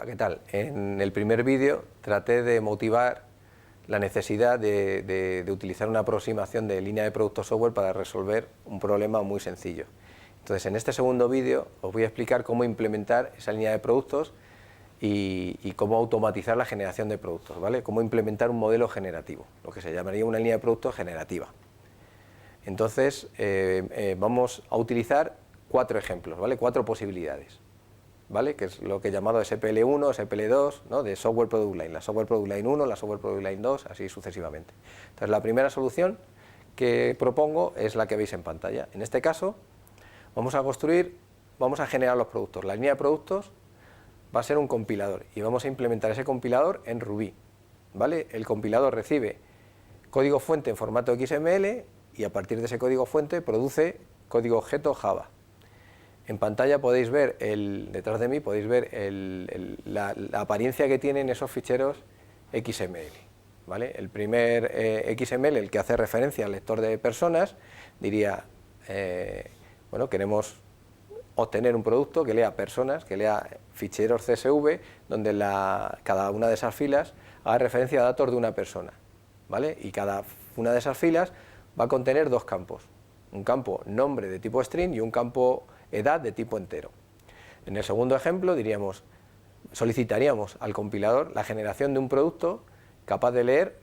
Hola, ¿qué tal? En el primer vídeo traté de motivar la necesidad de utilizar una aproximación de línea de producto software para resolver un problema muy sencillo. Entonces, en este segundo vídeo os voy a explicar cómo implementar esa línea de productos y cómo automatizar la generación de productos, ¿vale? Cómo implementar un modelo generativo, lo que se llamaría una línea de productos generativa. Entonces, vamos a utilizar 4 ejemplos, ¿vale? 4 posibilidades, ¿vale? Que es lo que he llamado SPL1, SPL2, ¿no? De Software Product Line, la Software Product Line 1, la Software Product Line 2, así sucesivamente. Entonces, la primera solución que propongo es la que veis en pantalla. En este caso, vamos a generar los productos. La línea de productos va a ser un compilador y vamos a implementar ese compilador en Ruby, ¿vale? El compilador recibe código fuente en formato XML y a partir de ese código fuente produce código objeto Java. En pantalla podéis ver, detrás de mí podéis ver la apariencia que tienen esos ficheros XML, ¿vale? El primer XML, el que hace referencia al lector de personas, diría, bueno, queremos obtener un producto que lea personas, que lea ficheros CSV, donde cada una de esas filas haga referencia a datos de una persona, ¿vale? Y cada una de esas filas va a contener 2 campos, un campo nombre de tipo string y un campo edad de tipo entero. En el segundo ejemplo solicitaríamos al compilador la generación de un producto capaz de leer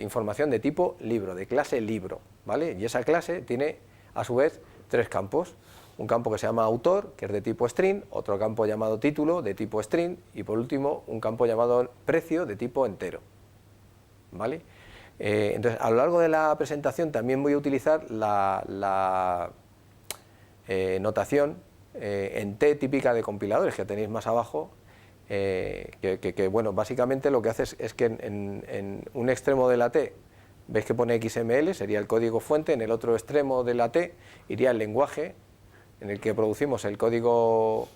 información de tipo libro, de clase libro, ¿vale? Y esa clase tiene a su vez 3 campos, un campo que se llama autor, que es de tipo string, otro campo llamado título, de tipo string, y por último un campo llamado precio, de tipo entero, ¿vale? Entonces, a lo largo de la presentación también voy a utilizar la notación en T típica de compiladores que tenéis más abajo, que bueno, básicamente lo que hace es que en un extremo de la T veis que pone XML, sería el código fuente, en el otro extremo de la T iría el lenguaje en el que producimos el código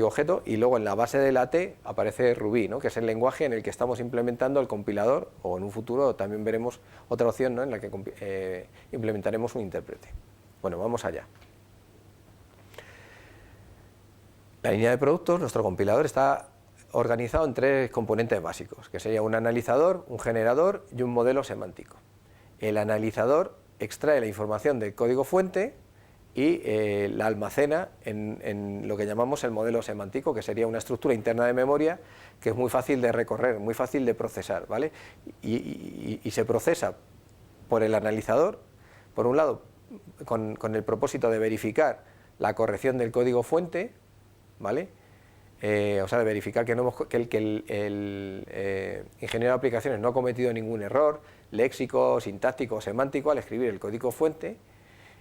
objeto, y luego en la base de la T aparece Ruby, ¿no? Que es el lenguaje en el que estamos implementando el compilador, o en un futuro también veremos otra opción, ¿no? En la que implementaremos un intérprete. Bueno, vamos allá. La línea de productos, nuestro compilador, está organizado en 3 componentes básicos, que sería un analizador, un generador y un modelo semántico. El analizador extrae la información del código fuente y la almacena en lo que llamamos el modelo semántico, que sería una estructura interna de memoria que es muy fácil de recorrer, muy fácil de procesar, ¿vale? Y se procesa por el analizador, por un lado, con el propósito de verificar la corrección del código fuente, ¿vale? O sea, de verificar que el ingeniero de aplicaciones no ha cometido ningún error léxico, sintáctico o semántico al escribir el código fuente.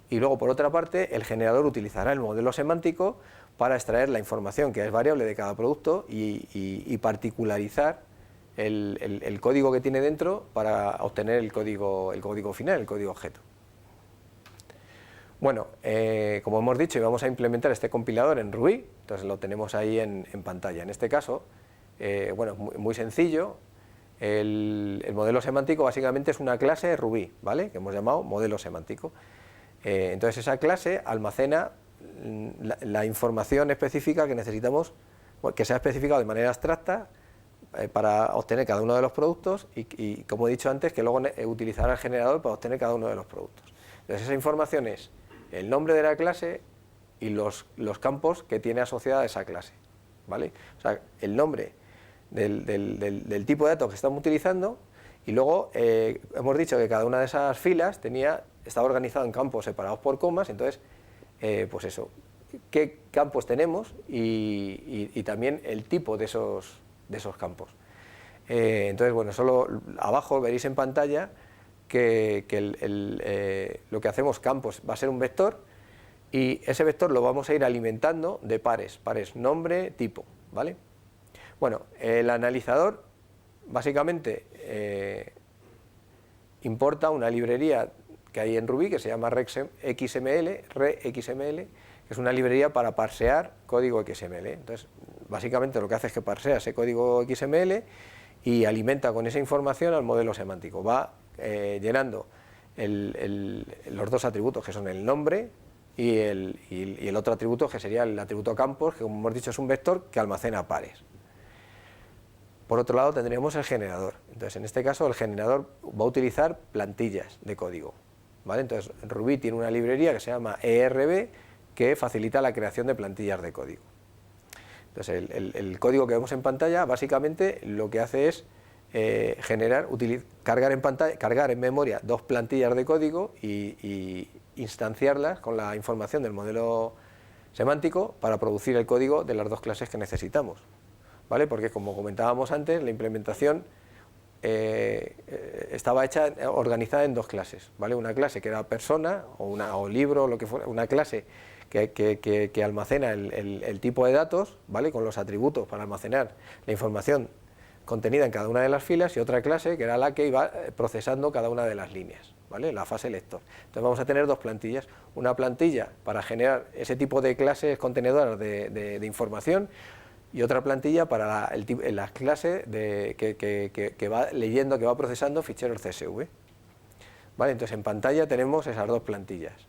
Y luego, por otra parte, el generador utilizará el modelo semántico para extraer la información que es variable de cada producto y particularizar el código que tiene dentro para obtener el código final, el código objeto. Bueno, como hemos dicho, vamos a implementar este compilador en Ruby, entonces lo tenemos ahí en pantalla. En este caso, bueno, muy sencillo. El modelo semántico básicamente es una clase Ruby, ¿vale? Que hemos llamado modelo semántico. Entonces esa clase almacena la información específica que necesitamos, que se ha especificado de manera abstracta para obtener cada uno de los productos y como he dicho antes, que luego utilizará el generador para obtener cada uno de los productos. Entonces esa información es el nombre de la clase y los campos que tiene asociada a esa clase, ¿vale? O sea, el nombre del tipo de datos que estamos utilizando, y luego hemos dicho que cada una de esas filas estaba organizado en campos separados por comas. Entonces, pues eso, qué campos tenemos y también el tipo de esos campos. Entonces, bueno, solo abajo veréis en pantalla que lo que hacemos campos va a ser un vector, y ese vector lo vamos a ir alimentando de pares nombre, tipo, ¿vale? Bueno, el analizador básicamente importa una librería que hay en Ruby que se llama ReXML, que es una librería para parsear código XML. Entonces, básicamente lo que hace es que parsea ese código XML y alimenta con esa información al modelo semántico. Va llenando los 2 atributos, que son el nombre y el otro atributo, que sería el atributo campos, que como hemos dicho es un vector que almacena pares. Por otro lado tendríamos el generador. Entonces, en este caso el generador va a utilizar plantillas de código, ¿vale? Entonces, Ruby tiene una librería que se llama ERB que facilita la creación de plantillas de código. Entonces, el código que vemos en pantalla básicamente lo que hace es cargar en memoria dos plantillas de código y instanciarlas con la información del modelo semántico para producir el código de las dos clases que necesitamos, ¿vale? Porque como comentábamos antes, la implementación estaba organizada en dos clases, ¿vale? Una clase que era persona o libro, lo que fuera, una clase que almacena el tipo de datos, ¿vale? Con los atributos para almacenar la información contenida en cada una de las filas, y otra clase que era la que iba procesando cada una de las líneas, ¿vale? La fase lector. Entonces vamos a tener dos plantillas, una plantilla para generar ese tipo de clases contenedoras de información, y otra plantilla para la clase que va leyendo, que va procesando ficheros CSV. ¿Vale? Entonces en pantalla tenemos esas dos plantillas.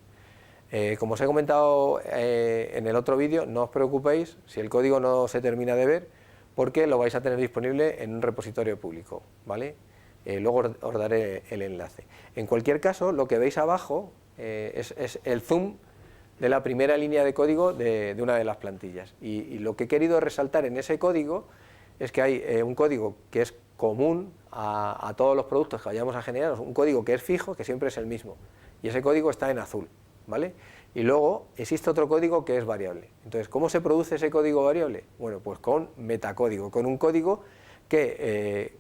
Como os he comentado en el otro vídeo, no os preocupéis si el código no se termina de ver, porque lo vais a tener disponible en un repositorio público, ¿vale? Luego os daré el enlace. En cualquier caso, lo que veis abajo es el zoom de la primera línea de código de una de las plantillas. Y lo que he querido resaltar en ese código es que hay un código que es común a todos los productos que vayamos a generar, un código que es fijo, que siempre es el mismo, y ese código está en azul, ¿vale? Y luego existe otro código que es variable. Entonces, ¿cómo se produce ese código variable? Bueno, pues con metacódigo, con un código que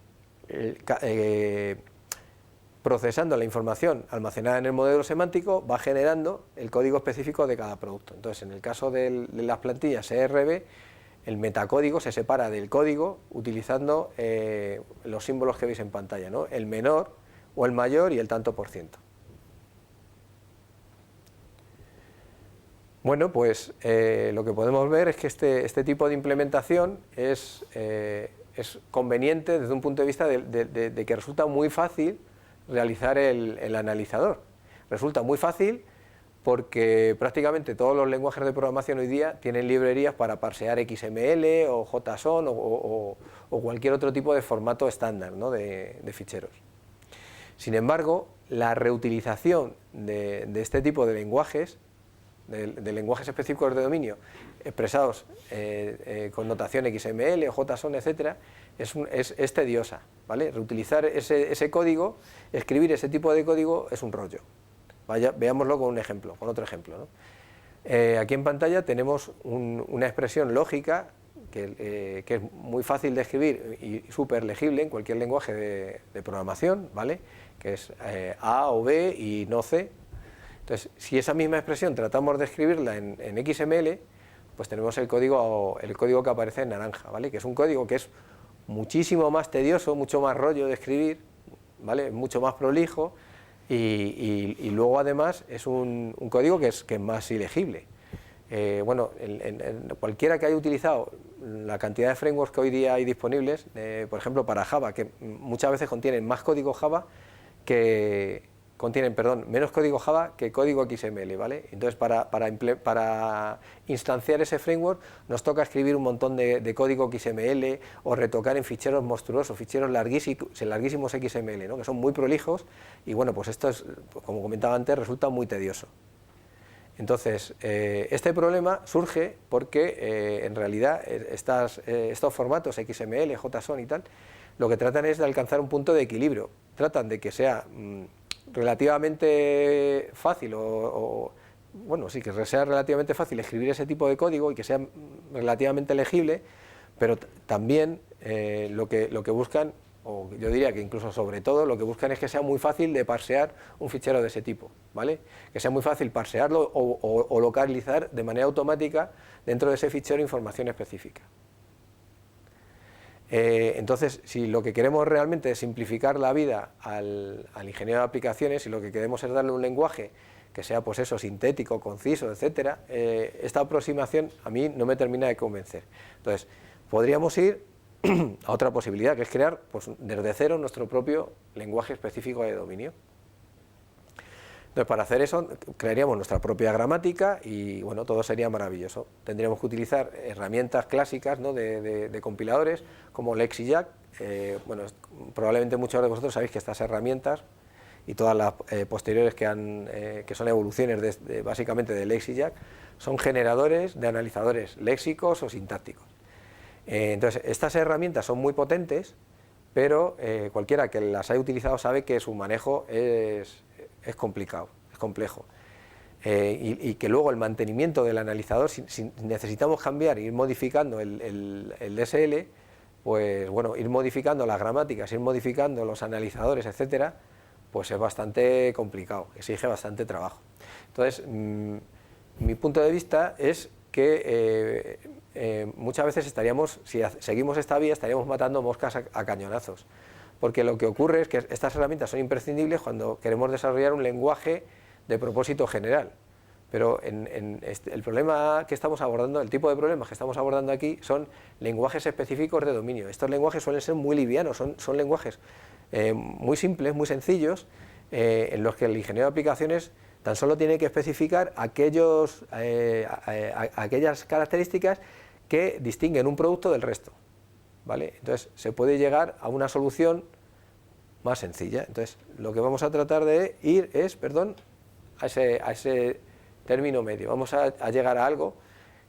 procesando la información almacenada en el modelo semántico va generando el código específico de cada producto. Entonces, en el caso de las plantillas ERB, el metacódigo se separa del código utilizando los símbolos que veis en pantalla, ¿no? El menor o el mayor y el tanto por ciento. Bueno, pues lo que podemos ver es que este tipo de implementación es conveniente desde un punto de vista de que resulta muy fácil realizar el analizador. Resulta muy fácil porque prácticamente todos los lenguajes de programación hoy día tienen librerías para parsear XML o JSON o cualquier otro tipo de formato estándar, ¿no? de ficheros. Sin embargo, la reutilización de este tipo de lenguajes, de lenguajes específicos de dominio expresados con notación XML o JSON, etcétera, es tediosa, ¿vale? Reutilizar ese código, escribir ese tipo de código es un rollo. Veámoslo con un ejemplo, con otro ejemplo, ¿no? Aquí en pantalla tenemos una expresión lógica que es muy fácil de escribir y súper legible en cualquier lenguaje de programación, ¿vale? Que es A o B y no C. Entonces, si esa misma expresión tratamos de escribirla en XML, pues tenemos el código que aparece en naranja, ¿vale? Que es un código que es muchísimo más tedioso, mucho más rollo de escribir, ¿vale? Mucho más prolijo y luego además es un código que es más ilegible. Bueno, cualquiera que haya utilizado la cantidad de frameworks que hoy día hay disponibles, por ejemplo para Java, que muchas veces contienen más código Java menos código Java que código XML, ¿vale? Entonces, para instanciar ese framework nos toca escribir un montón de código XML o retocar en ficheros monstruosos, ficheros larguísimos XML, ¿no? Que son muy prolijos y, bueno, pues esto es, como comentaba antes, resulta muy tedioso. Entonces, este problema surge porque, en realidad, estos formatos XML, JSON y tal, lo que tratan es de alcanzar un punto de equilibrio. Tratan de que sea relativamente fácil que sea relativamente fácil escribir ese tipo de código y que sea relativamente legible, pero también lo que buscan, o yo diría que incluso sobre todo, lo que buscan es que sea muy fácil de parsear un fichero de ese tipo, ¿vale? Que sea muy fácil parsearlo o localizar de manera automática dentro de ese fichero información específica. Entonces, si lo que queremos realmente es simplificar la vida al ingeniero de aplicaciones, y lo que queremos es darle un lenguaje que sea, pues eso, sintético, conciso, etcétera, esta aproximación a mí no me termina de convencer. Entonces, podríamos ir a otra posibilidad, que es crear, pues, desde cero nuestro propio lenguaje específico de dominio. Entonces, para hacer eso, crearíamos nuestra propia gramática y, bueno, todo sería maravilloso. Tendríamos que utilizar herramientas clásicas, ¿no?, de compiladores, como LexiJack. Bueno, probablemente muchos de vosotros sabéis que estas herramientas y todas las posteriores que son evoluciones básicamente de LexiJack, son generadores de analizadores léxicos o sintácticos. Entonces, estas herramientas son muy potentes, pero cualquiera que las haya utilizado sabe que su manejo es complicado, es complejo. Y que luego el mantenimiento del analizador, si necesitamos cambiar e ir modificando el DSL, pues bueno, ir modificando las gramáticas, ir modificando los analizadores, etcétera, pues es bastante complicado, exige bastante trabajo. Entonces, mi punto de vista es que muchas veces si seguimos esta vía, estaríamos matando moscas a cañonazos. Porque lo que ocurre es que estas herramientas son imprescindibles cuando queremos desarrollar un lenguaje de propósito general. Pero el problema que estamos abordando, el tipo de problemas que estamos abordando aquí, son lenguajes específicos de dominio. Estos lenguajes suelen ser muy livianos, son lenguajes muy simples, muy sencillos, en los que el ingeniero de aplicaciones tan solo tiene que especificar aquellas características que distinguen un producto del resto, ¿vale? Entonces se puede llegar a una solución más sencilla. Entonces lo que vamos a tratar de ir es, a ese término medio. Vamos a llegar a algo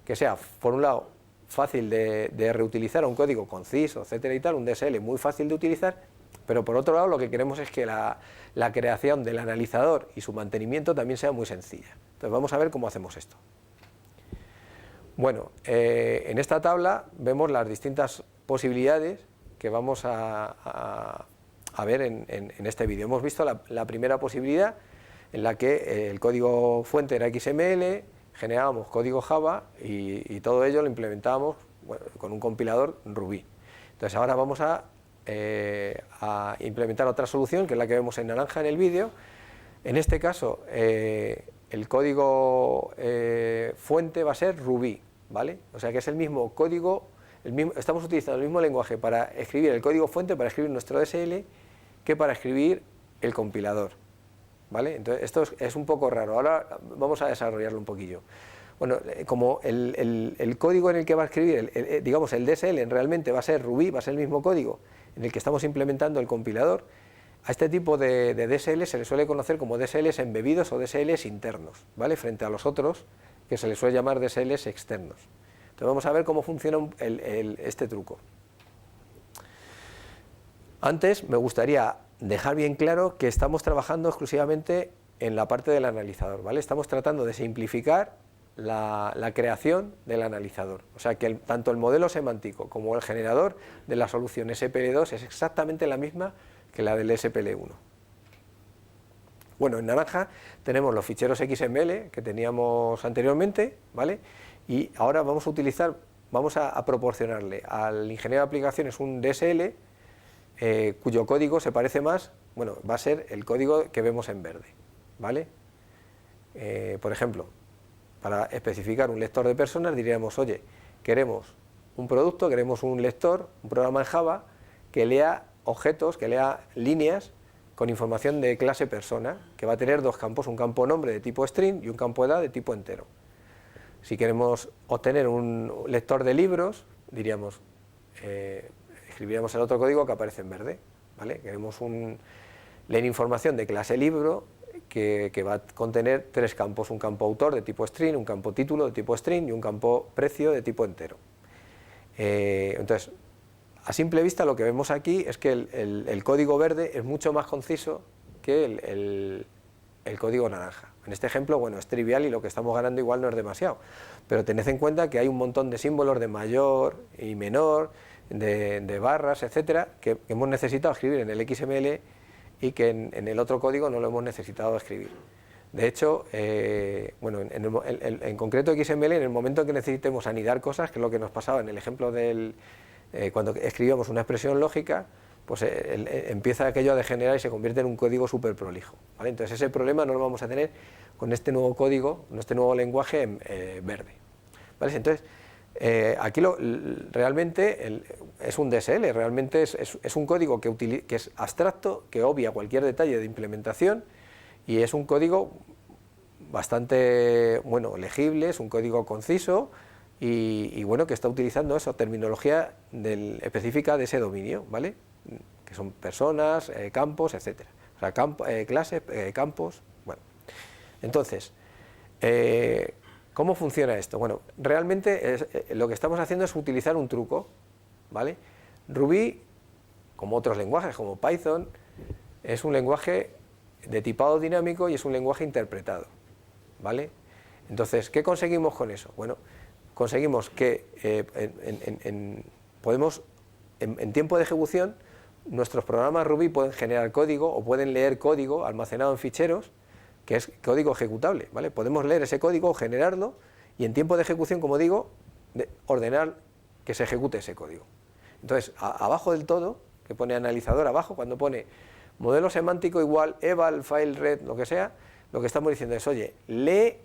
que sea, por un lado, fácil de reutilizar, un código conciso, etcétera y tal, un DSL muy fácil de utilizar, pero por otro lado lo que queremos es que la creación del analizador y su mantenimiento también sea muy sencilla. Entonces vamos a ver cómo hacemos esto. Bueno, en esta tabla vemos las distintas posibilidades que vamos a ver en este vídeo. Hemos visto la primera posibilidad, en la que el código fuente era XML, generábamos código Java y todo ello lo implementábamos, bueno, con un compilador Ruby. Entonces ahora vamos a implementar otra solución, que es la que vemos en naranja en el vídeo. En este caso, el código fuente va a ser Ruby, ¿vale? O sea que es el mismo código, estamos utilizando el mismo lenguaje para escribir el código fuente, para escribir nuestro DSL, que para escribir el compilador, ¿vale? Entonces esto es un poco raro. Ahora vamos a desarrollarlo un poquillo. Bueno, como el código en el que va a escribir, digamos el DSL realmente va a ser Ruby, va a ser el mismo código en el que estamos implementando el compilador, a este tipo de DSL se le suele conocer como DSLs embebidos o DSLs internos, ¿vale? Frente a los otros, que se les suele llamar DSLs externos. Entonces vamos a ver cómo funciona este truco. Antes me gustaría dejar bien claro que estamos trabajando exclusivamente en la parte del analizador, ¿vale? Estamos tratando de simplificar la creación del analizador. O sea que tanto el modelo semántico como el generador de la solución SPL2 es exactamente la misma que la del SPL1. Bueno, en naranja tenemos los ficheros XML que teníamos anteriormente, ¿vale? Y ahora vamos a proporcionarle al ingeniero de aplicaciones un DSL cuyo código se parece más, bueno, va a ser el código que vemos en verde, ¿vale? Por ejemplo, para especificar un lector de personas diríamos, oye, queremos un producto, queremos un lector, un programa en Java que lea objetos, que lea líneas con información de clase persona, que va a tener dos campos, un campo nombre de tipo string y un campo edad de tipo entero. Si queremos obtener un lector de libros, diríamos, escribiríamos el otro código que aparece en verde, ¿vale? Queremos leer información de clase libro que va a contener tres campos, un campo autor de tipo string, un campo título de tipo string y un campo precio de tipo entero. Entonces, a simple vista lo que vemos aquí es que el código verde es mucho más conciso que el código naranja. En este ejemplo, bueno, es trivial y lo que estamos ganando igual no es demasiado, pero tened en cuenta que hay un montón de símbolos de mayor y menor, de barras, etcétera, que hemos necesitado escribir en el XML y que en el otro código no lo hemos necesitado escribir. De hecho, bueno, en concreto XML, en el momento en que necesitemos anidar cosas, que es lo que nos pasaba en el ejemplo cuando escribíamos una expresión lógica, pues empieza aquello a degenerar y se convierte en un código súper prolijo, ¿vale? Entonces ese problema no lo vamos a tener con este nuevo código, con este nuevo lenguaje verde, ¿vale? Entonces, aquí realmente es un DSL, realmente es un código que es abstracto, que obvia cualquier detalle de implementación y es un código bastante, bueno, legible, es un código conciso y bueno, que está utilizando esa terminología específica de ese dominio, ¿vale? Que son personas, campos, etcétera. O sea, clases, campos, bueno. Entonces, ¿cómo funciona esto? Bueno, realmente lo que estamos haciendo es utilizar un truco, ¿vale? Ruby, como otros lenguajes, como Python, es un lenguaje de tipado dinámico y es un lenguaje interpretado, ¿vale? Entonces, ¿qué conseguimos con eso? Bueno, conseguimos que podemos, en tiempo de ejecución, nuestros programas Ruby pueden generar código o pueden leer código almacenado en ficheros, que es código ejecutable, ¿vale? Podemos leer ese código, generarlo y en tiempo de ejecución, como digo, ordenar que se ejecute ese código. Entonces, abajo del todo, que pone analizador abajo, cuando pone modelo semántico igual eval, file, read, lo que sea, lo que estamos diciendo es, oye, lee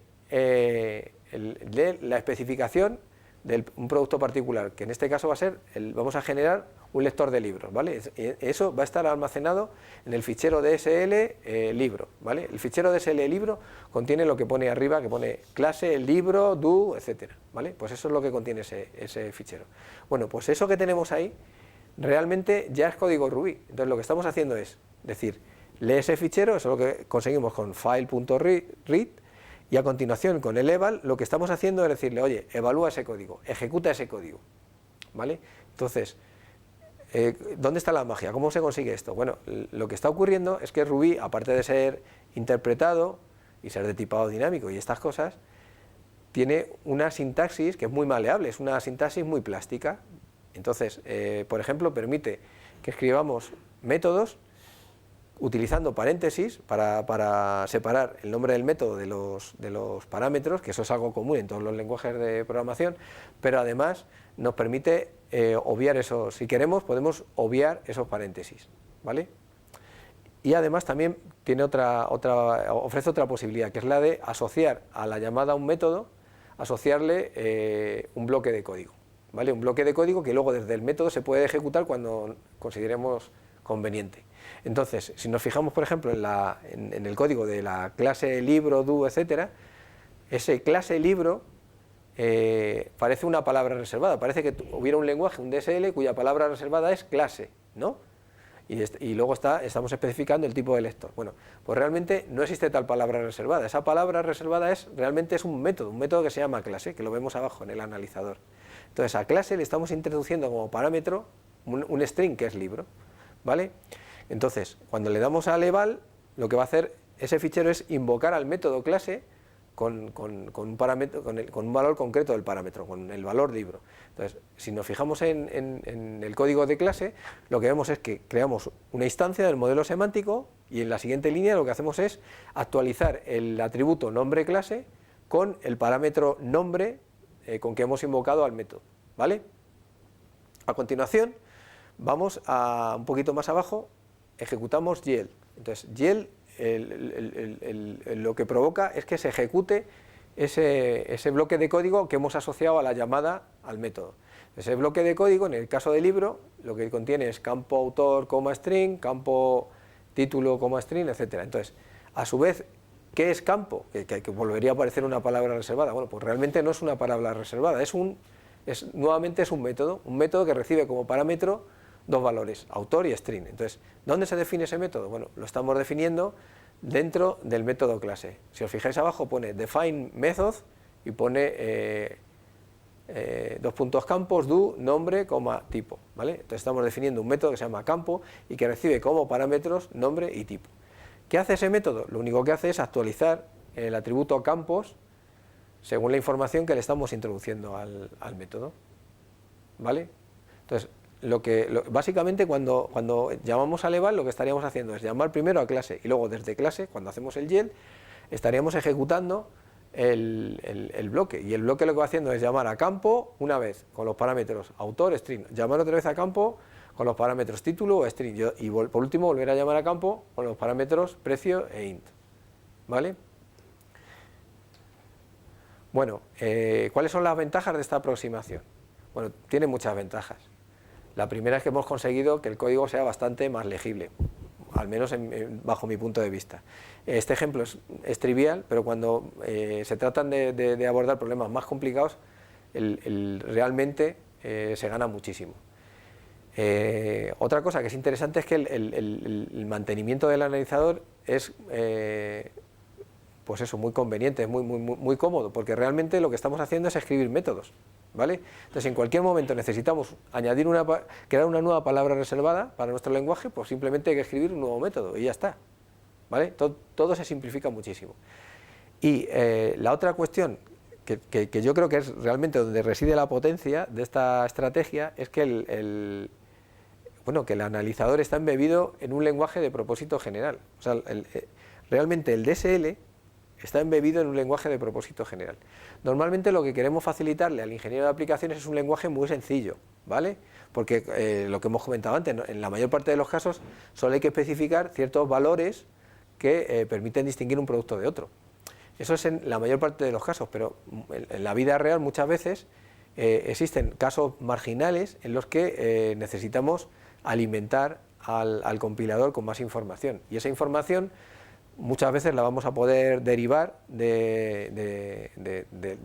la especificación de un producto particular, que en este caso va a ser, vamos a generar un lector de libros, ¿vale? Eso va a estar almacenado en el fichero DSL libro, ¿vale? El fichero DSL libro contiene lo que pone arriba, que pone clase, libro, do, etcétera, ¿vale? Pues eso es lo que contiene ese fichero. Bueno, pues eso que tenemos ahí realmente ya es código Ruby. Entonces lo que estamos haciendo es decir, lee ese fichero, eso es lo que conseguimos con file.read, y a continuación con el eval lo que estamos haciendo es decirle, oye, evalúa ese código, ejecuta ese código, ¿vale? Entonces, ¿dónde está la magia? ¿Cómo se consigue esto? Bueno, lo que está ocurriendo es que Ruby, aparte de ser interpretado y ser de tipado dinámico y estas cosas, tiene una sintaxis que es muy maleable, es una sintaxis muy plástica. Entonces, por ejemplo, permite que escribamos métodos utilizando paréntesis para separar el nombre del método de los parámetros, que eso es algo común en todos los lenguajes de programación, pero además nos permite obviar esos, si queremos podemos obviar esos paréntesis, ¿vale? Y además también tiene ofrece otra posibilidad, que es la de asociar a la llamada a un método, asociarle un bloque de código, ¿vale? Un bloque de código que luego desde el método se puede ejecutar cuando consideremos conveniente. Entonces, si nos fijamos, por ejemplo, en el código de la clase libro, do, etcétera, ese clase libro parece una palabra reservada, parece que hubiera un lenguaje, un DSL, cuya palabra reservada es clase, ¿no? Y luego estamos especificando el tipo de lector. Bueno, pues realmente no existe tal palabra reservada. Esa palabra reservada realmente es un método que se llama clase, que lo vemos abajo en el analizador. Entonces, a clase le estamos introduciendo como parámetro un string que es libro, ¿vale? Entonces, cuando le damos al eval, lo que va a hacer ese fichero es invocar al método clase con un parámetro, con un valor concreto del parámetro, con el valor libro. Entonces, si nos fijamos en el código de clase, lo que vemos es que creamos una instancia del modelo semántico y en la siguiente línea lo que hacemos es actualizar el atributo nombre clase con el parámetro nombre con que hemos invocado al método, ¿vale? A continuación, vamos a un poquito más abajo, ejecutamos YEL. Entonces, YEL lo que provoca es que se ejecute ese bloque de código que hemos asociado a la llamada al método. Ese bloque de código, en el caso del libro, lo que contiene es campo autor, string, campo título, string, etcétera. Entonces, a su vez, ¿qué es campo? Que volvería a parecer una palabra reservada. Bueno, pues realmente no es una palabra reservada, nuevamente es un método que recibe como parámetro dos valores, autor y string. Entonces, ¿dónde se define ese método? Bueno, lo estamos definiendo dentro del método clase. Si os fijáis abajo pone define method y pone dos puntos campos, do, nombre, tipo, ¿vale? Entonces estamos definiendo un método que se llama campo y que recibe como parámetros nombre y tipo. ¿Qué hace ese método? Lo único que hace es actualizar el atributo campos según la información que le estamos introduciendo al método, ¿vale? Entonces, básicamente cuando llamamos al eval, lo que estaríamos haciendo es llamar primero a clase y luego desde clase, cuando hacemos el YEL, estaríamos ejecutando el bloque, y el bloque lo que va haciendo es llamar a campo una vez con los parámetros autor, string, llamar otra vez a campo con los parámetros título o string, y por último volver a llamar a campo con los parámetros precio e int, ¿vale? Bueno, ¿cuáles son las ventajas de esta aproximación? Bueno, tiene muchas ventajas. La primera es que hemos conseguido que el código sea bastante más legible. al menos bajo mi punto de vista. Este ejemplo es trivial, pero cuando se tratan de abordar problemas más complicados, realmente se gana muchísimo. Otra cosa que es interesante es que el mantenimiento del analizador es pues eso, muy conveniente, es muy cómodo, porque realmente lo que estamos haciendo es escribir métodos, ¿vale? Entonces, en cualquier momento necesitamos añadir crear una nueva palabra reservada para nuestro lenguaje, pues simplemente hay que escribir un nuevo método y ya está, ¿vale? Todo se simplifica muchísimo. Y la otra cuestión que yo creo que es realmente donde reside la potencia de esta estrategia es que que el analizador está embebido en un lenguaje de propósito general. O sea, realmente el DSL está embebido en un lenguaje de propósito general. Normalmente lo que queremos facilitarle al ingeniero de aplicaciones es un lenguaje muy sencillo, ¿vale? Porque lo que hemos comentado antes, en la mayor parte de los casos solo hay que especificar ciertos valores que permiten distinguir un producto de otro. Eso es en la mayor parte de los casos, pero en la vida real muchas veces existen casos marginales en los que necesitamos alimentar al compilador con más información, y esa información muchas veces la vamos a poder derivar de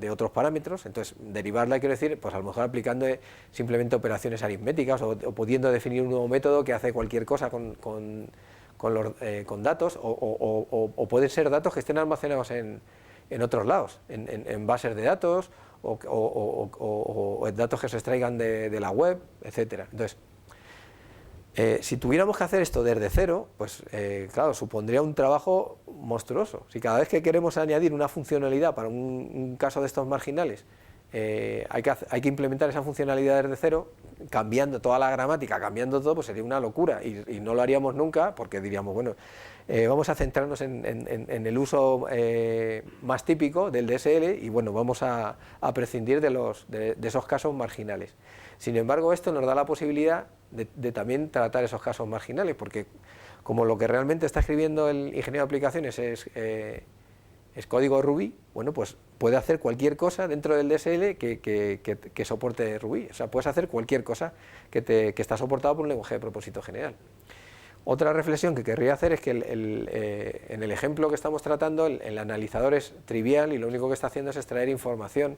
otros parámetros. Entonces, derivarla quiero decir, pues a lo mejor aplicando simplemente operaciones aritméticas o pudiendo definir un nuevo método que hace cualquier cosa con datos, o pueden ser datos que estén almacenados en otros lados, en bases de datos o datos que se extraigan de la web, etcétera. Entonces, si tuviéramos que hacer esto desde cero, pues claro, supondría un trabajo monstruoso. Si cada vez que queremos añadir una funcionalidad para un caso de estos marginales, hay que implementar esa funcionalidad desde cero, cambiando toda la gramática, cambiando todo, pues sería una locura y no lo haríamos nunca, porque diríamos, bueno, vamos a centrarnos en el uso más típico del DSL y bueno, vamos a prescindir de esos casos marginales. Sin embargo, esto nos da la posibilidad de también tratar esos casos marginales, porque como lo que realmente está escribiendo el ingeniero de aplicaciones es código Ruby, bueno, pues puede hacer cualquier cosa dentro del DSL que soporte Ruby. O sea, puedes hacer cualquier cosa que está soportado por un lenguaje de propósito general. Otra reflexión que querría hacer es que en el ejemplo que estamos tratando, el analizador es trivial y lo único que está haciendo es extraer información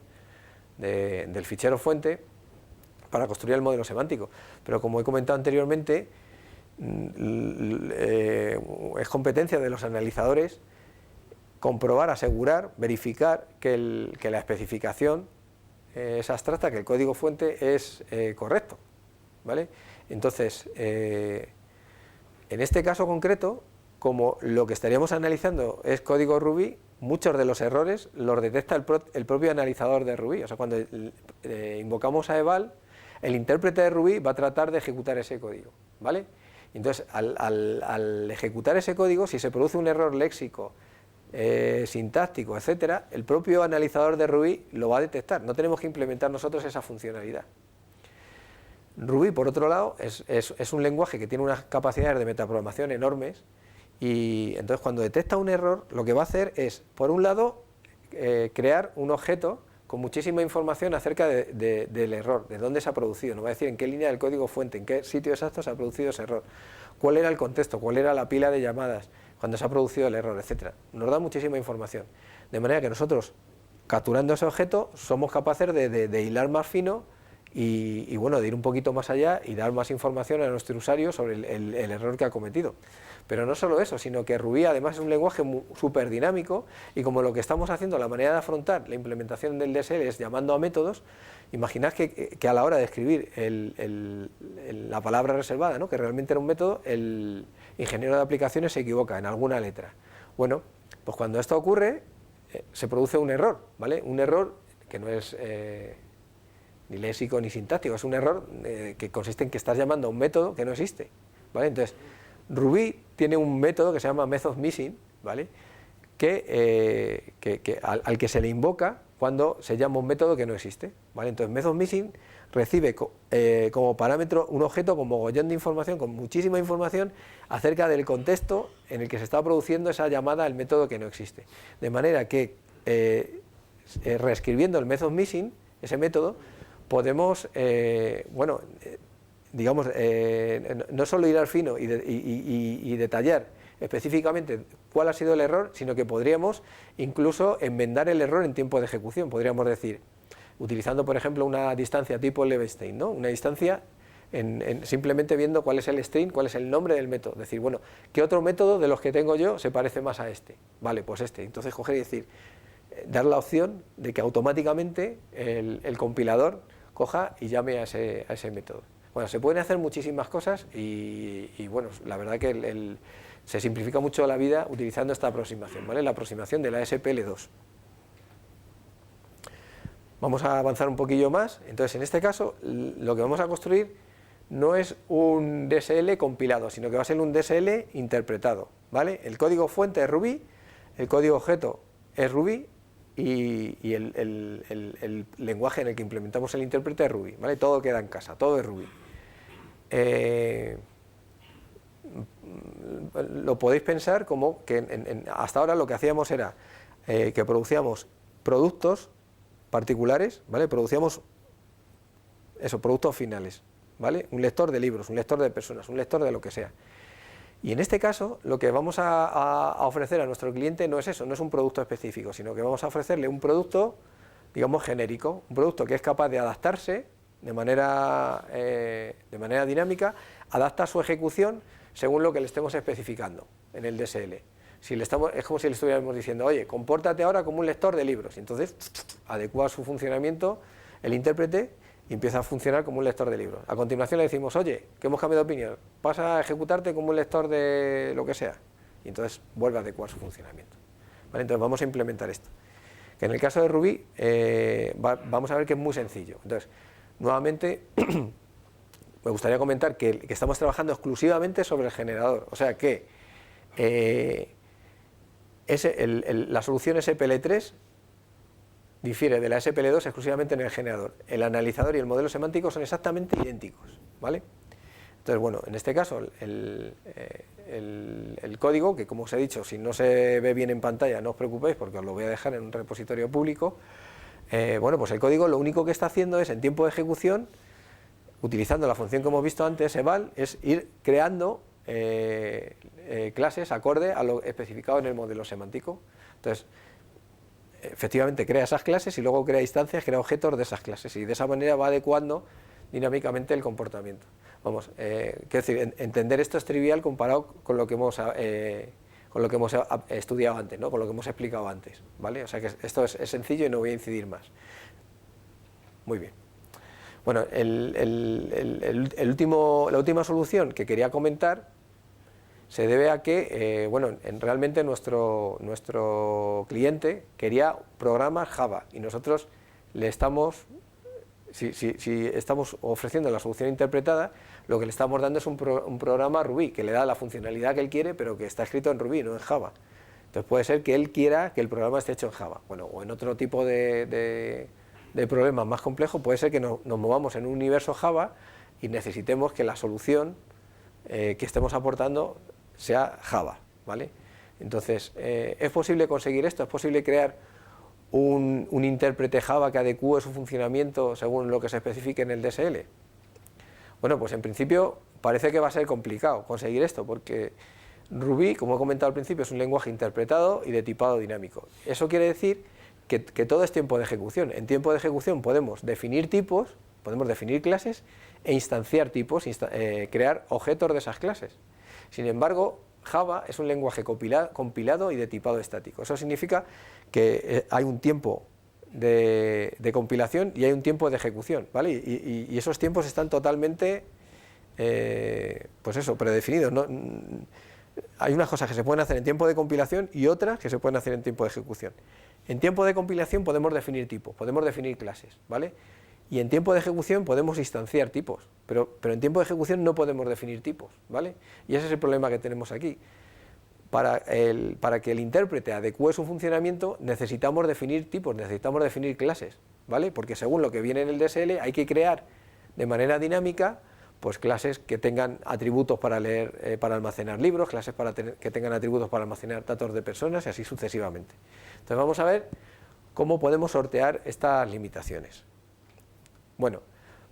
del fichero fuente para construir el modelo semántico. Pero como he comentado anteriormente, es competencia de los analizadores comprobar, asegurar, verificar que la especificación es abstracta, que el código fuente es correcto, ¿vale? Entonces, en este caso concreto, como lo que estaríamos analizando es código Ruby, muchos de los errores los detecta el propio analizador de Ruby. O sea, cuando invocamos a eval, el intérprete de Ruby va a tratar de ejecutar ese código, ¿vale? Entonces, al ejecutar ese código, si se produce un error léxico, sintáctico, etcétera, el propio analizador de Ruby lo va a detectar. No tenemos que implementar nosotros esa funcionalidad. Ruby, por otro lado, es un lenguaje que tiene unas capacidades de metaprogramación enormes, y entonces cuando detecta un error, lo que va a hacer es, por un lado, crear un objeto con muchísima información acerca del error, de dónde se ha producido, nos va a decir en qué línea del código fuente, en qué sitio exacto se ha producido ese error, cuál era el contexto, cuál era la pila de llamadas, cuando se ha producido el error, etcétera. Nos da muchísima información, de manera que nosotros, capturando ese objeto, somos capaces de hilar más fino y bueno, de ir un poquito más allá y dar más información a nuestro usuario sobre el error que ha cometido. Pero no solo eso, sino que Ruby además es un lenguaje súper dinámico, y como lo que estamos haciendo, la manera de afrontar la implementación del DSL es llamando a métodos, imaginad que a la hora de escribir la palabra reservada, ¿no?, que realmente era un método, el ingeniero de aplicaciones se equivoca en alguna letra. Bueno, pues cuando esto ocurre, se produce un error, ¿vale? Un error que no es ni léxico ni sintáctico, es un error que consiste en que estás llamando a un método que no existe, ¿vale? Entonces, Ruby tiene un método que se llama method_missing, ¿vale?, al que se le invoca cuando se llama un método que no existe, ¿vale? Entonces, method_missing recibe como parámetro un objeto con mogollón de información, con muchísima información acerca del contexto en el que se está produciendo esa llamada al método que no existe. De manera que, reescribiendo el method_missing, ese método, podemos digamos, no solo ir al fino y detallar específicamente cuál ha sido el error, sino que podríamos incluso enmendar el error en tiempo de ejecución. Podríamos decir, utilizando por ejemplo una distancia tipo Levenshtein, ¿no? Una distancia simplemente viendo cuál es el string, cuál es el nombre del método. Decir, bueno, ¿qué otro método de los que tengo yo se parece más a este? Vale, pues este. Entonces coger y decir, dar la opción de que automáticamente el compilador coja y llame a ese método. Bueno, se pueden hacer muchísimas cosas y bueno, la verdad que se simplifica mucho la vida utilizando esta aproximación, ¿vale? La aproximación de la SPL2. Vamos a avanzar un poquillo más. Entonces, en este caso, lo que vamos a construir no es un DSL compilado, sino que va a ser un DSL interpretado, ¿vale? El código fuente es Ruby, el código objeto es Ruby y el lenguaje en el que implementamos el intérprete es Ruby, ¿vale? Todo queda en casa, todo es Ruby. Lo podéis pensar como que hasta ahora lo que hacíamos era que producíamos productos particulares, ¿vale? Producíamos productos finales, ¿vale? Un lector de libros, un lector de personas, un lector de lo que sea. Y en este caso, lo que vamos a ofrecer a nuestro cliente no es eso, no es un producto específico, sino que vamos a ofrecerle un producto, digamos, genérico, un producto que es capaz de adaptarse de manera dinámica, adapta su ejecución según lo que le estemos especificando en el DSL. Es como si le estuviéramos diciendo, oye, compórtate ahora como un lector de libros, y entonces adecua su funcionamiento el intérprete y empieza a funcionar como un lector de libros. A continuación le decimos, oye, que hemos cambiado de opinión, pasa a ejecutarte como un lector de lo que sea, y entonces vuelve a adecuar su funcionamiento. ¿Vale? Entonces vamos a implementar esto. Que en el caso de Ruby vamos a ver que es muy sencillo. Entonces, nuevamente, me gustaría comentar que estamos trabajando exclusivamente sobre el generador, o sea que la solución SPL3 difiere de la SPL2 exclusivamente en el generador. El analizador y el modelo semántico son exactamente idénticos, ¿vale? Entonces, bueno, en este caso el código, que como os he dicho, si no se ve bien en pantalla no os preocupéis porque os lo voy a dejar en un repositorio público. Bueno, pues el código lo único que está haciendo es, en tiempo de ejecución, utilizando la función que hemos visto antes, eval, es ir creando clases acorde a lo especificado en el modelo semántico. Entonces, efectivamente crea esas clases y luego crea instancias, crea objetos de esas clases, y de esa manera va adecuando dinámicamente el comportamiento. Vamos, quiero decir, entender esto es trivial comparado con lo que hemos estudiado antes, ¿no? Con lo que hemos explicado antes, ¿vale? O sea que esto es sencillo y no voy a incidir más. Muy bien. Bueno, la última solución que quería comentar se debe a que, bueno, realmente nuestro cliente quería programas Java y nosotros le estamos, si estamos ofreciendo la solución interpretada, lo que le estamos dando es un programa Ruby que le da la funcionalidad que él quiere, pero que está escrito en Ruby, no en Java. Entonces puede ser que él quiera que el programa esté hecho en Java, bueno, o en otro tipo de problemas más complejos. Puede ser que nos movamos en un universo Java y necesitemos que la solución que estemos aportando sea Java, ¿vale? Entonces, ¿es posible conseguir esto? ¿Es posible crear un intérprete Java que adecue su funcionamiento según lo que se especifique en el DSL? Bueno, pues en principio parece que va a ser complicado conseguir esto, porque Ruby, como he comentado al principio, es un lenguaje interpretado y de tipado dinámico. Eso quiere decir que todo es tiempo de ejecución. En tiempo de ejecución podemos definir tipos, podemos definir clases e instanciar tipos, crear objetos de esas clases. Sin embargo, Java es un lenguaje compilado y de tipado estático. Eso significa que hay un tiempo de compilación y hay un tiempo de ejecución, ¿vale? Y esos tiempos están totalmente, pues eso, predefinidos, ¿no? Hay unas cosas que se pueden hacer en tiempo de compilación y otras que se pueden hacer en tiempo de ejecución. En tiempo de compilación podemos definir tipos, podemos definir clases, ¿vale? Y en tiempo de ejecución podemos instanciar tipos, pero en tiempo de ejecución no podemos definir tipos, ¿vale? Y ese es el problema que tenemos aquí. Para que el intérprete adecue su funcionamiento necesitamos definir tipos, necesitamos definir clases, ¿vale? Porque según lo que viene en el DSL hay que crear de manera dinámica pues clases que tengan atributos para leer, para almacenar libros, clases que tengan atributos para almacenar datos de personas y así sucesivamente. Entonces vamos a ver cómo podemos sortear estas limitaciones. Bueno,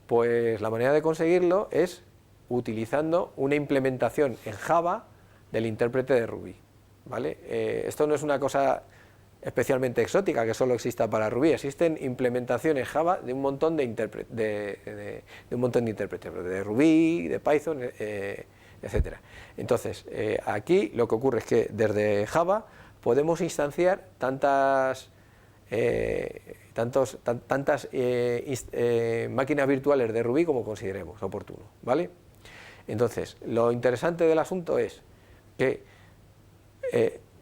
Pues la manera de conseguirlo es utilizando una implementación en Java del intérprete de Ruby, ¿vale? Esto no es una cosa especialmente exótica que solo exista para Ruby. Existen implementaciones Java de un montón de intérpretes, de Ruby, de Python, etcétera. Entonces, aquí lo que ocurre es que desde Java podemos instanciar tantas máquinas virtuales de Ruby como consideremos oportuno, ¿vale? Entonces, lo interesante del asunto es que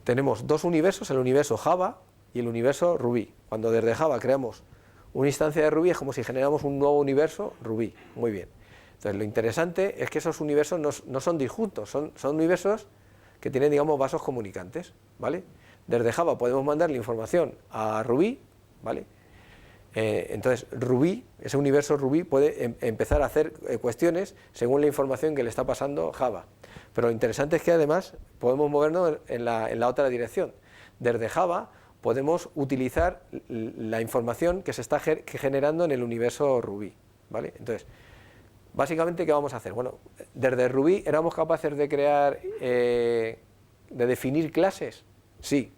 tenemos dos universos, el universo Java y el universo Ruby. Cuando desde Java creamos una instancia de Ruby es como si generamos un nuevo universo Ruby. Muy bien. Entonces, lo interesante es que esos universos no son disjuntos, son universos que tienen, digamos, vasos comunicantes, ¿vale? Desde Java podemos mandarle información a Ruby, ¿vale? Entonces, Ruby, ese universo Ruby puede empezar a hacer cuestiones según la información que le está pasando Java. Pero lo interesante es que además podemos movernos en la otra dirección. Desde Java podemos utilizar la información que se está generando en el universo Ruby, ¿vale? Entonces, básicamente, ¿qué vamos a hacer? Bueno, desde Ruby éramos capaces de crear, de definir clases, sí,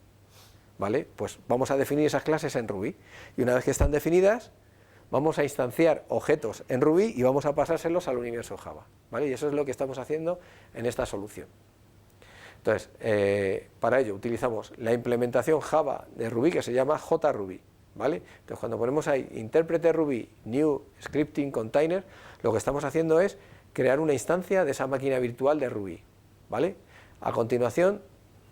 ¿vale? Pues vamos a definir esas clases en Ruby, y una vez que están definidas, vamos a instanciar objetos en Ruby y vamos a pasárselos al universo Java, ¿vale? Y eso es lo que estamos haciendo en esta solución. Entonces, para ello utilizamos la implementación Java de Ruby que se llama JRuby, ¿vale? Entonces, cuando ponemos ahí intérprete Ruby new scripting container, lo que estamos haciendo es crear una instancia de esa máquina virtual de Ruby, ¿vale? A continuación,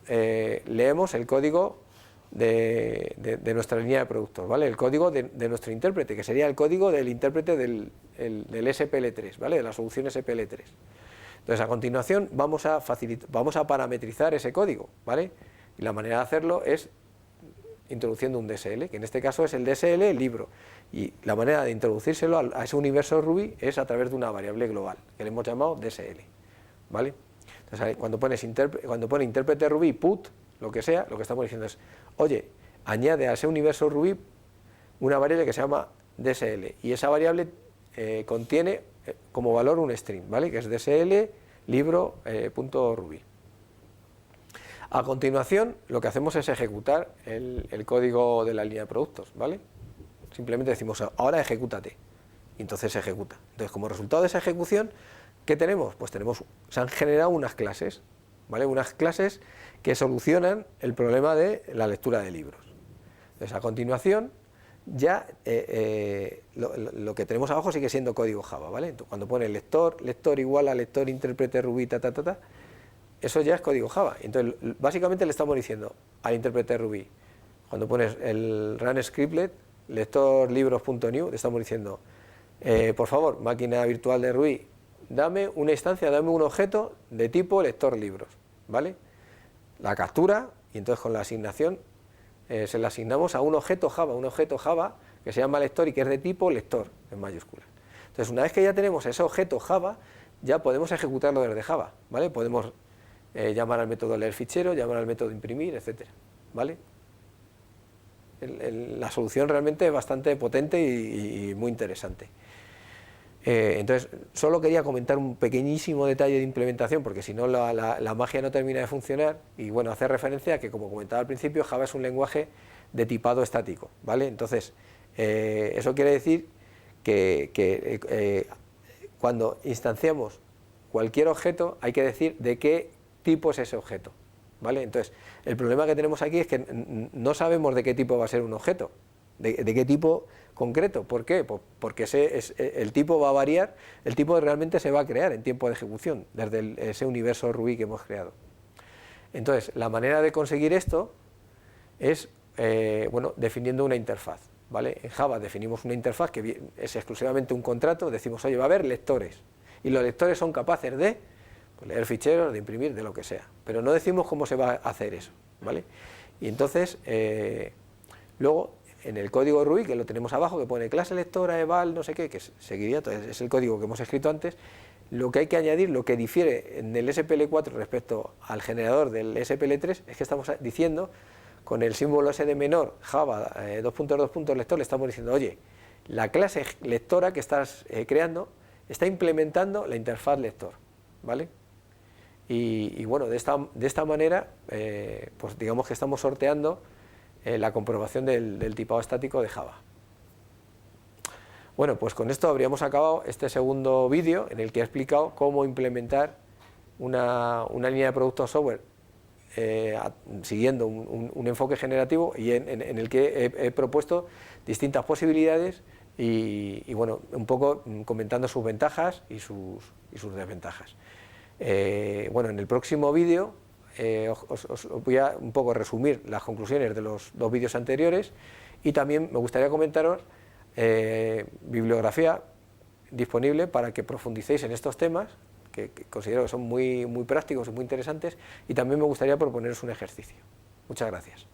leemos el código de nuestra línea de productos, ¿vale? El código de nuestro intérprete, que sería el código del intérprete del SPL3, ¿vale? De la solución SPL3. Entonces, a continuación vamos a parametrizar ese código, ¿vale? Y la manera de hacerlo es introduciendo un DSL, que en este caso es el DSL libro, y la manera de introducírselo a ese universo Ruby es a través de una variable global, que le hemos llamado DSL, ¿vale? Entonces, cuando pone intérprete Ruby put, lo que sea, lo que estamos diciendo es, oye, añade a ese universo Ruby una variable que se llama DSL, y esa variable contiene como valor un string, ¿vale? Que es DSL libro.ruby. A continuación, lo que hacemos es ejecutar el código de la línea de productos, ¿vale? Simplemente decimos, ahora ejecútate, y entonces se ejecuta. Entonces, como resultado de esa ejecución, ¿qué tenemos? Pues se han generado unas clases, ¿vale? Unas clases que solucionan el problema de la lectura de libros. Entonces, a continuación, ya lo que tenemos abajo sigue siendo código Java, ¿vale? Entonces, cuando pone lector igual a lector intérprete Ruby, eso ya es código Java. Entonces, básicamente le estamos diciendo al intérprete Ruby, cuando pones el run scriptlet, lector libros.new, le estamos diciendo, por favor, máquina virtual de Ruby, dame una instancia, dame un objeto de tipo lector libros, ¿vale? La captura, y entonces con la asignación se la asignamos a un objeto Java que se llama lector y que es de tipo lector, en mayúsculas. Entonces, una vez que ya tenemos ese objeto Java, ya podemos ejecutarlo desde Java, ¿vale? Podemos llamar al método leer fichero, llamar al método imprimir, etcétera, ¿vale? La solución realmente es bastante potente y muy interesante. Entonces, solo quería comentar un pequeñísimo detalle de implementación, porque si no la magia no termina de funcionar, y bueno, hacer referencia a que, como comentaba al principio, Java es un lenguaje de tipado estático, ¿vale? Entonces, eso quiere decir que cuando instanciamos cualquier objeto hay que decir de qué tipo es ese objeto, ¿vale? Entonces, el problema que tenemos aquí es que no sabemos de qué tipo va a ser un objeto, de qué tipo concreto. ¿Por qué? Pues porque el tipo va a variar, el tipo realmente se va a crear en tiempo de ejecución, desde ese universo Ruby que hemos creado. Entonces, la manera de conseguir esto es, bueno, definiendo una interfaz, ¿vale? En Java definimos una interfaz que es exclusivamente un contrato, decimos, oye, va a haber lectores, y los lectores son capaces de leer ficheros, de imprimir, de lo que sea, pero no decimos cómo se va a hacer eso, ¿vale? Y entonces, luego, en el código Ruby, que lo tenemos abajo, que pone clase lectora, eval, no sé qué, que seguiría, entonces es el código que hemos escrito antes, lo que hay que añadir, lo que difiere en el SPL4 respecto al generador del SPL3, es que estamos diciendo, con el símbolo S de menor, Java, lector, le estamos diciendo, oye, la clase lectora que estás creando está implementando la interfaz lector, ¿vale? Y bueno, de esta manera, pues digamos que estamos sorteando la comprobación del tipado estático de Java. Bueno, pues con esto habríamos acabado este segundo vídeo en el que he explicado cómo implementar una línea de producto software siguiendo un enfoque generativo y en el que he propuesto distintas posibilidades y bueno, un poco comentando sus ventajas y sus desventajas. Bueno, en el próximo vídeo os voy a un poco resumir las conclusiones de los dos vídeos anteriores y también me gustaría comentaros bibliografía disponible para que profundicéis en estos temas que considero que son muy prácticos y muy interesantes, y también me gustaría proponeros un ejercicio. Muchas gracias.